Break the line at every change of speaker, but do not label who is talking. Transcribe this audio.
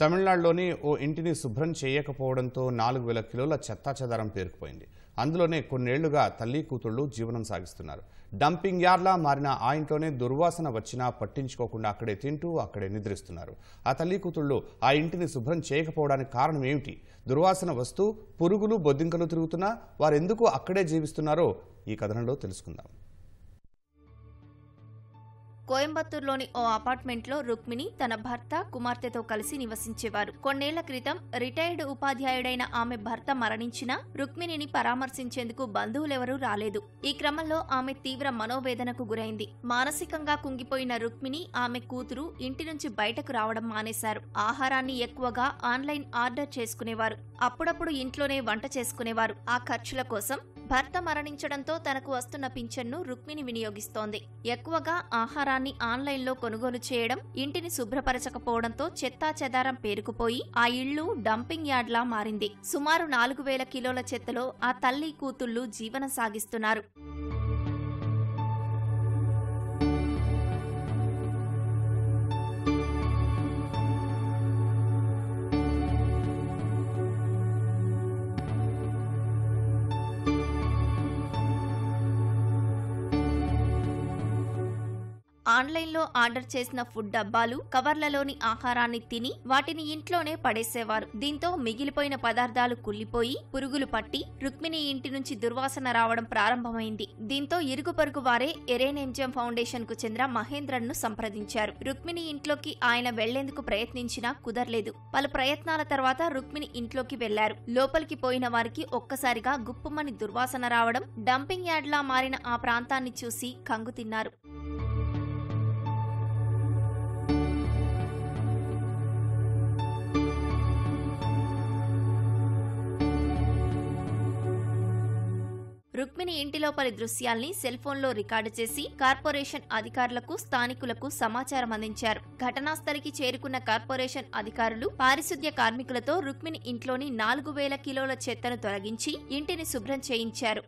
తమిళనాడులోని ఓ ఇంటిని శుభ్రం చేయకపోవడంతో 4,000 కిలోల చెత్తాచెదారం పేరుకుపోయింది. అందులోనే కొన్నేళ్లుగా తల్లి కూతుళ్లు జీవనం సాగిస్తున్నారు. డంపింగ్ యార్డ్లా మారిన ఆ ఇంట్లోనే దుర్వాసన వచ్చినా పట్టించుకోకుండా అక్కడే తింటూ అక్కడే నిద్రిస్తున్నారు. ఆ తల్లి కూతుళ్లు ఆ ఇంటిని శుభ్రం చేయకపోవడానికి కారణం ఏమిటి? దుర్వాసన వస్తూ పురుగులు బొద్దింకలు తిరుగుతున్నా వారెందుకు అక్కడే జీవిస్తున్నారో ఈ కథనంలో తెలుసుకుందాం.
కోయంబత్తూరులోని ఓ అపార్ట్మెంట్లో రుక్మిణి తన భర్త కుమార్తెతో కలిసి నివసించేవారు. కొన్నేళ్ల క్రితం రిటైర్డ్ ఉపాధ్యాయుడైన ఆమె భర్త మరణించినా రుక్మిణిని పరామర్శించేందుకు బంధువులెవరూ రాలేదు. ఈ క్రమంలో ఆమె తీవ్ర మనోవేదనకు గురైంది. మానసికంగా కుంగిపోయిన రుక్మిణి, ఆమె కూతురు ఇంటి నుంచి బయటకు రావడం మానేశారు. ఆహారాన్ని ఎక్కువగా ఆన్లైన్ ఆర్డర్ చేసుకునేవారు. అప్పుడప్పుడు ఇంట్లోనే వంట చేసుకునేవారు. ఆ ఖర్చుల కోసం భర్త మరణించడంతో తనకు వస్తున్న పింఛన్ను రుక్మిణి వినియోగిస్తోంది. ఎక్కువగా ఆహారాన్ని ఆన్లైన్లో కొనుగోలు చేయడం, ఇంటిని శుభ్రపరచకపోవడంతో చెత్తా చెదారం పేరుకుపోయి ఆ ఇళ్లు డంపింగ్ యార్డ్లా మారింది. సుమారు 4,000 కిలోల చెత్తలో ఆ తల్లి కూతుళ్లు జీవనం సాగిస్తున్నారు. ఆన్లైన్లో ఆర్డర్ చేసిన ఫుడ్ డబ్బాలు, కవర్లలోని ఆహారాన్ని తిని వాటిని ఇంట్లోనే పడేసేవారు. దీంతో మిగిలిపోయిన పదార్థాలు కుళ్లిపోయి పురుగులు పట్టి రుక్మిణి ఇంటి నుంచి దుర్వాసన రావడం ప్రారంభమైంది. దీంతో ఇరుగు పొరుగు వారే ఎరేనెంజం ఫౌండేషన్ కు చెందిన మహేంద్రన్ను సంప్రదించారు. రుక్మిణి ఇంట్లోకి ఆయన వెళ్లేందుకు ప్రయత్నించినా కుదరలేదు. పలు ప్రయత్నాల తర్వాత రుక్మిణి ఇంట్లోకి వెళ్లారు. లోపలికి పోయిన వారికి ఒక్కసారిగా గుప్పుమని దుర్వాసన రావడం, డంపింగ్ యార్డ్లా మారిన ఆ ప్రాంతాన్ని చూసి కంగుతిన్నారు. రుక్మిణి ఇంటిలోపలి దృశ్యాల్ని సెల్ఫోన్లో రికార్డు చేసి కార్పొరేషన్ అధికారులకు, స్థానికులకు సమాచారం అందించారు. ఘటనాస్థలికి చేరుకున్న కార్పొరేషన్ అధికారులు పారిశుద్ధ్య కార్మికులతో రుక్మిణి ఇంట్లోని 4,000 కిలోల చెత్తను తొలగించి ఇంటిని శుభ్రం చేయించారు.